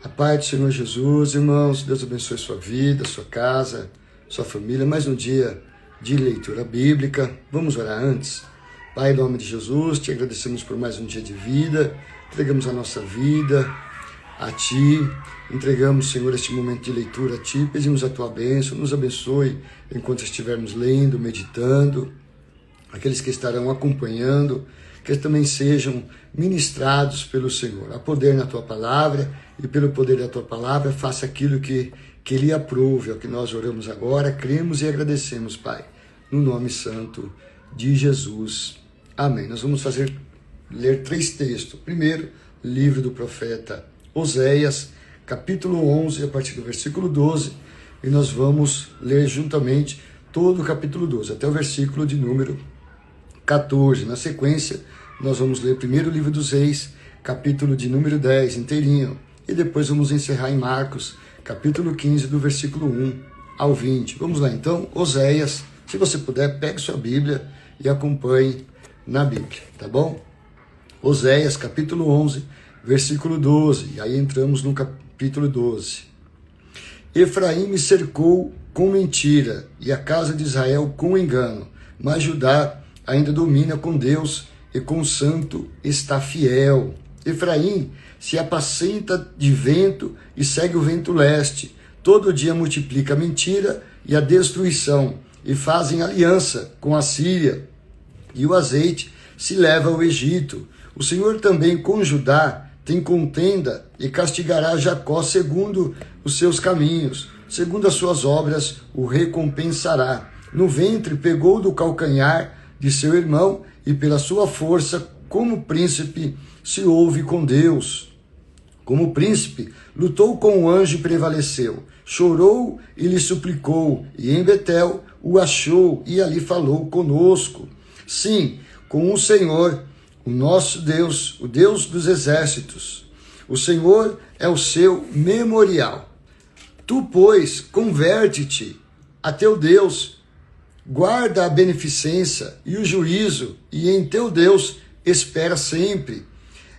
A paz do Senhor Jesus, irmãos, Deus abençoe sua vida, sua casa, sua família. Mais um dia de leitura bíblica. Vamos orar antes. Pai, em nome de Jesus, te agradecemos por mais um dia de vida. Entregamos a nossa vida a Ti. Entregamos, Senhor, este momento de leitura a Ti. Pedimos a Tua bênção. Nos abençoe enquanto estivermos lendo, meditando. Aqueles que estarão acompanhando, que também sejam ministrados pelo Senhor. Há poder na Tua palavra e pelo poder da Tua palavra faça aquilo que Ele aprove. É o que nós oramos agora, cremos e agradecemos, Pai, no nome santo de Jesus. Amém. Nós vamos ler 3 textos. Primeiro, livro do profeta Oséias, capítulo 11, a partir do versículo 12, e nós vamos ler juntamente todo o capítulo 12, até o versículo de número 14. Na sequência, nós vamos ler primeiro o livro dos Reis, capítulo de número 10, inteirinho, e depois vamos encerrar em Marcos, capítulo 15, do versículo 1 ao 20. Vamos lá então, Oséias, se você puder, pegue sua Bíblia e acompanhe na Bíblia, tá bom? Oséias, capítulo 11, versículo 12, e aí entramos no capítulo 12. Efraim me cercou com mentira, e a casa de Israel com engano, mas Judá ainda domina com Deus, e com o santo está fiel. Efraim se apacenta de vento e segue o vento leste. Todo dia multiplica a mentira e a destruição, e fazem aliança com a Síria, e o azeite se leva ao Egito. O Senhor também com Judá tem contenda e castigará Jacó segundo os seus caminhos, segundo as suas obras o recompensará. No ventre pegou do calcanhar de seu irmão, e pela sua força, como príncipe, se houve com Deus. Como príncipe, lutou com o anjo e prevaleceu. Chorou e lhe suplicou, e em Betel o achou, e ali falou conosco. Sim, com o Senhor, o nosso Deus, o Deus dos exércitos. O Senhor é o seu memorial. Tu, pois, converte-te a teu Deus, guarda a beneficência e o juízo, e em teu Deus espera sempre.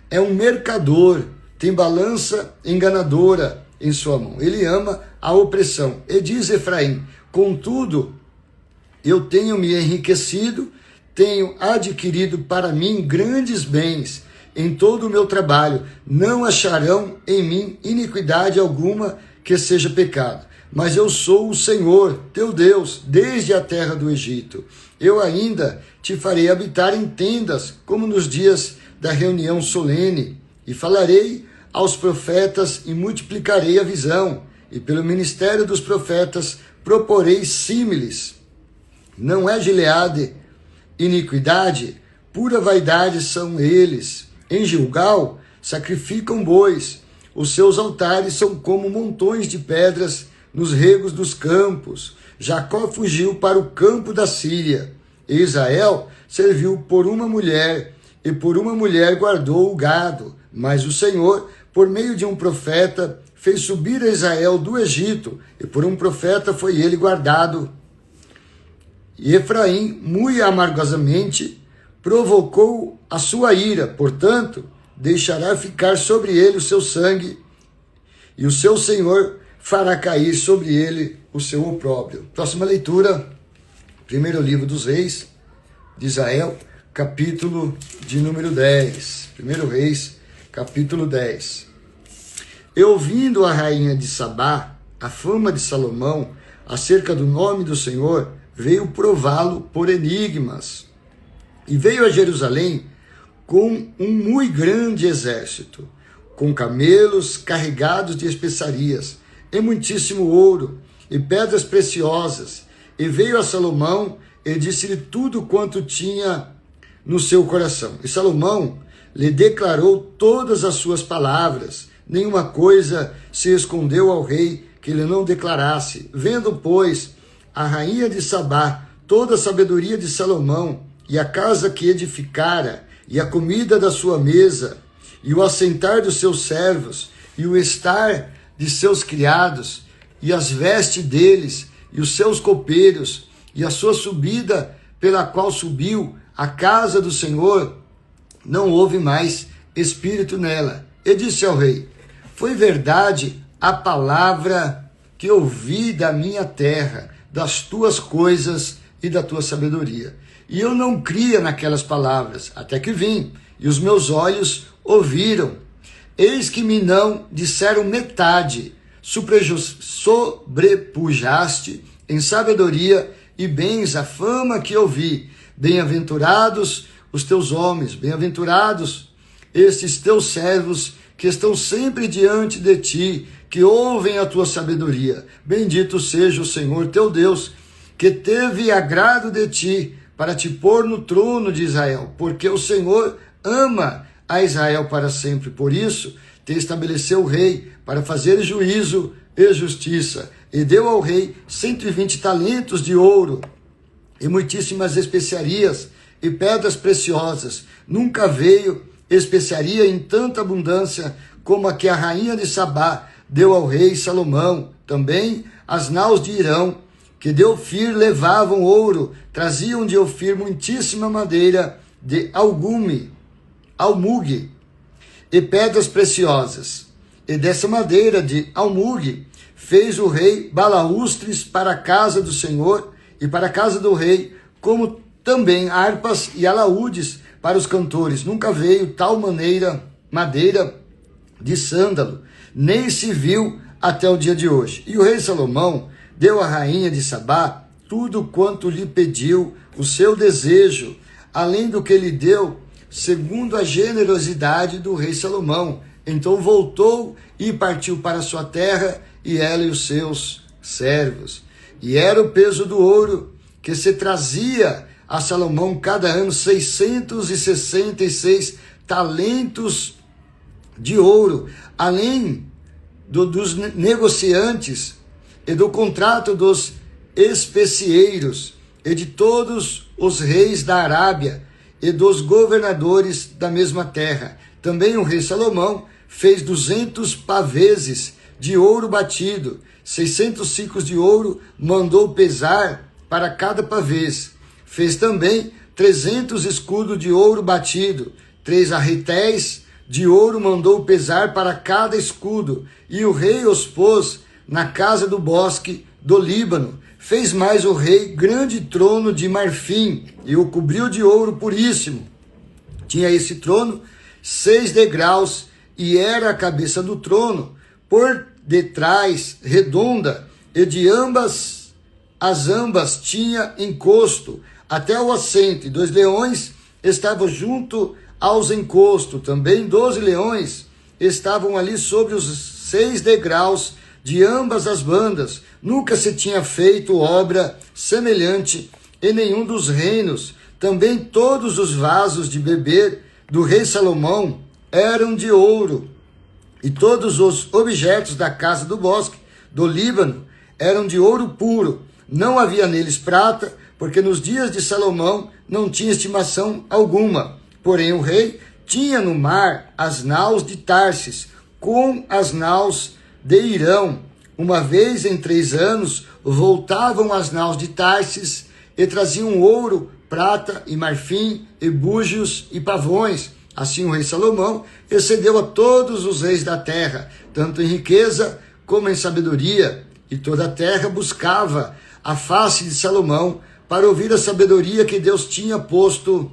É um mercador, tem balança enganadora em sua mão. Ele ama a opressão. E diz Efraim: contudo, eu tenho me enriquecido, tenho adquirido para mim grandes bens. Em todo o meu trabalho não acharão em mim iniquidade alguma que seja pecado. Mas eu sou o Senhor, teu Deus, desde a terra do Egito. Eu ainda te farei habitar em tendas, como nos dias da reunião solene, e falarei aos profetas e multiplicarei a visão, e pelo ministério dos profetas proporei símiles. Não é Gileade iniquidade, pura vaidade são eles. Em Gilgal sacrificam bois, os seus altares são como montões de pedras nos regos dos campos. Jacó fugiu para o campo da Síria, e Israel serviu por uma mulher, e por uma mulher guardou o gado. Mas o Senhor, por meio de um profeta, fez subir a Israel do Egito, e por um profeta foi ele guardado. E Efraim, muito amargosamente, provocou a sua ira, portanto, deixará ficar sobre ele o seu sangue, e o seu Senhor fará cair sobre ele o seu opróbrio. Próxima leitura, primeiro livro dos Reis de Israel, capítulo de número 10. Primeiro Reis, capítulo 10. E ouvindo a rainha de Sabá a fama de Salomão acerca do nome do Senhor, veio prová-lo por enigmas. E veio a Jerusalém com um muito grande exército, com camelos carregados de especiarias, e muitíssimo ouro, e pedras preciosas. E veio a Salomão, e disse-lhe tudo quanto tinha no seu coração. E Salomão lhe declarou todas as suas palavras. Nenhuma coisa se escondeu ao rei que lhe não declarasse. Vendo, pois, a rainha de Sabá toda a sabedoria de Salomão, e a casa que edificara, e a comida da sua mesa, e o assentar dos seus servos, e o estar de seus criados, e as vestes deles, e os seus copeiros, e a sua subida pela qual subiu a casa do Senhor, não houve mais espírito nela. E disse ao rei: Foi verdade a palavra que ouvi da minha terra, das tuas coisas e da tua sabedoria. E eu não cria naquelas palavras, até que vim, e os meus olhos ouviram. Eis que me não disseram metade, sobrepujaste em sabedoria e bens a fama que ouvi. Bem-aventurados os teus homens, bem-aventurados estes teus servos que estão sempre diante de ti, que ouvem a tua sabedoria. Bendito seja o Senhor teu Deus, que teve agrado de ti, para te pôr no trono de Israel, porque o Senhor ama a Israel para sempre. Por isso, te estabeleceu o rei para fazer juízo e justiça, e deu ao rei 120 talentos de ouro, e muitíssimas especiarias, e pedras preciosas. Nunca veio especiaria em tanta abundância como a que a rainha de Sabá deu ao rei Salomão. Também as naus de Irão, que de Ofir levavam ouro, traziam de Ofir muitíssima madeira de almugue e pedras preciosas. E dessa madeira de almugue fez o rei balaústres para a casa do Senhor e para a casa do rei, como também harpas e alaúdes para os cantores. Nunca veio tal madeira de sândalo, nem se viu até o dia de hoje. E o rei Salomão deu à rainha de Sabá tudo quanto lhe pediu o seu desejo, além do que lhe deu, segundo a generosidade do rei Salomão. Então voltou e partiu para sua terra, e ela e os seus servos. E era o peso do ouro que se trazia a Salomão cada ano 666 talentos de ouro, além dos negociantes e do contrato dos especieiros e de todos os reis da Arábia e dos governadores da mesma terra. Também o rei Salomão fez 200 paveses de ouro batido, 600 ciclos de ouro mandou pesar para cada pavês. Fez também 300 escudos de ouro batido, 3 arretéis de ouro mandou pesar para cada escudo, e o rei os pôs na casa do bosque do Líbano. Fez mais o rei grande trono de marfim, e o cobriu de ouro puríssimo. Tinha esse trono 6 degraus, e era a cabeça do trono, por detrás redonda, e de ambas tinha encosto, até o assento, e 2 leões estavam junto aos encostos. Também 12 leões estavam ali sobre os 6 degraus de ambas as bandas. Nunca se tinha feito obra semelhante em nenhum dos reinos. Também todos os vasos de beber do rei Salomão eram de ouro, e todos os objetos da casa do bosque do Líbano eram de ouro puro. Não havia neles prata, porque nos dias de Salomão não tinha estimação alguma. Porém o rei tinha no mar as naus de Tarsis, com as naus de Irão. Uma vez em 3 anos voltavam as naus de Tarsis e traziam ouro, prata e marfim, e búzios e pavões. Assim o rei Salomão excedeu a todos os reis da terra, tanto em riqueza como em sabedoria, e toda a terra buscava a face de Salomão para ouvir a sabedoria que Deus tinha posto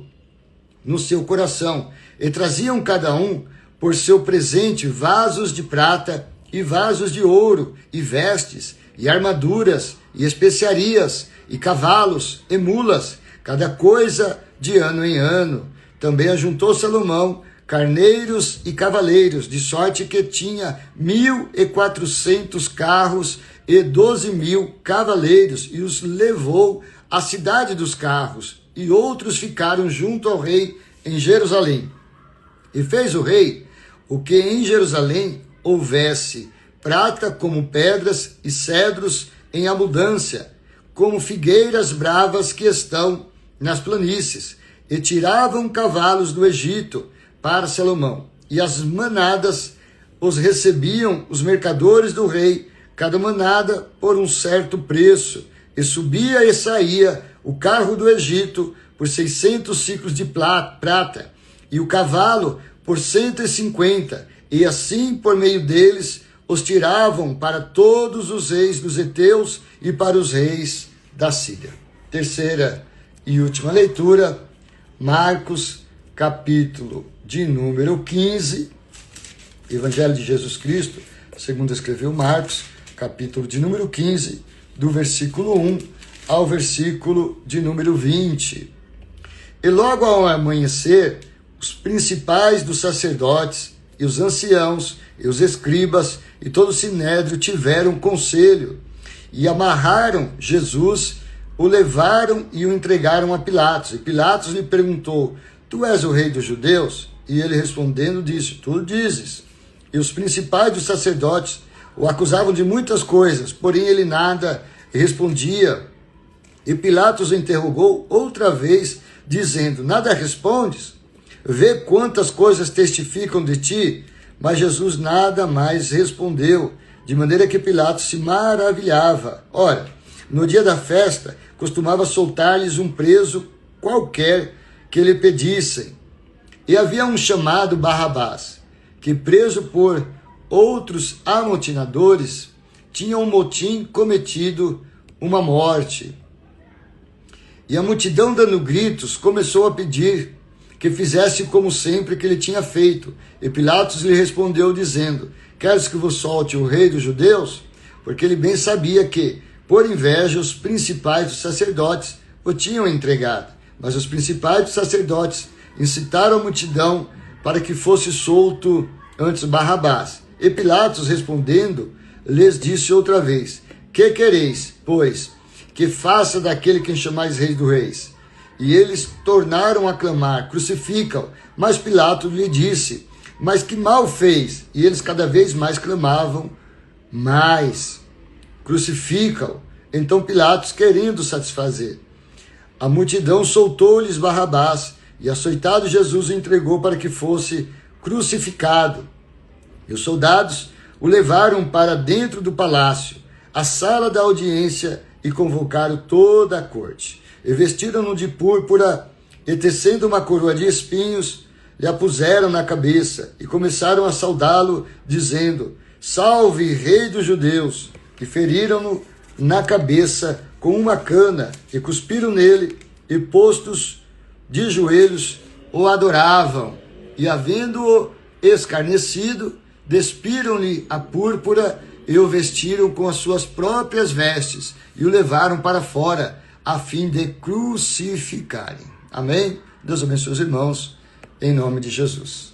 no seu coração. E traziam cada um por seu presente vasos de prata e vasos de ouro, e vestes, e armaduras, e especiarias, e cavalos, e mulas, cada coisa de ano em ano. Também ajuntou Salomão carneiros e cavaleiros, de sorte que tinha 1.400 carros e 12.000 cavaleiros, e os levou à cidade dos carros, e outros ficaram junto ao rei em Jerusalém. E fez o rei o que em Jerusalém houvesse, prata como pedras e cedros em abundância, como figueiras bravas que estão nas planícies, e tiravam cavalos do Egito para Salomão. E as manadas os recebiam os mercadores do rei, cada manada por um certo preço, e subia e saía o carro do Egito por 600 ciclos de prata, e o cavalo por 150, e assim, por meio deles, os tiravam para todos os reis dos heteus e para os reis da Síria. Terceira e última leitura, Marcos, capítulo de número 15, Evangelho de Jesus Cristo, segundo escreveu Marcos, capítulo de número 15, do versículo 1 ao versículo de número 20. E logo ao amanhecer, os principais dos sacerdotes e os anciãos e os escribas e todo o sinédrio tiveram conselho e amarraram Jesus, o levaram e o entregaram a Pilatos. E Pilatos lhe perguntou: tu és o rei dos judeus? E ele respondendo disse: tu dizes. E os principais dos sacerdotes o acusavam de muitas coisas, porém ele nada respondia. E Pilatos o interrogou outra vez, dizendo: nada respondes? Vê quantas coisas testificam de ti. Mas Jesus nada mais respondeu, de maneira que Pilatos se maravilhava. Ora, no dia da festa, costumava soltar-lhes um preso qualquer que lhe pedissem. E havia um chamado Barrabás, que preso por outros amotinadores, tinha um motim cometido uma morte. E a multidão, dando gritos, começou a pedir que fizesse como sempre que ele tinha feito. E Pilatos lhe respondeu, dizendo: queres que vos solte o rei dos judeus? Porque ele bem sabia que, por inveja, os principais dos sacerdotes o tinham entregado. Mas os principais dos sacerdotes incitaram a multidão para que fosse solto antes Barrabás. E Pilatos, respondendo, lhes disse outra vez: que quereis, pois, que faça daquele que chamais rei dos reis? E eles tornaram a clamar: crucifica-o. Mas Pilatos lhe disse: mas que mal fez? E eles cada vez mais clamavam: mais, crucifica-o. Então Pilatos, querendo satisfazer a multidão, soltou-lhes Barrabás, e açoitado Jesus o entregou para que fosse crucificado. E os soldados o levaram para dentro do palácio, a sala da audiência, e convocaram toda a corte. E vestiram-no de púrpura, e tecendo uma coroa de espinhos, lhe a puseram na cabeça, e começaram a saudá-lo, dizendo: salve, rei dos judeus! E feriram-no na cabeça com uma cana, e cuspiram nele, e postos de joelhos, o adoravam. E havendo-o escarnecido, despiram-lhe a púrpura, e o vestiram com as suas próprias vestes, e o levaram para fora, a fim de crucificarem. Amém? Deus abençoe os irmãos, em nome de Jesus.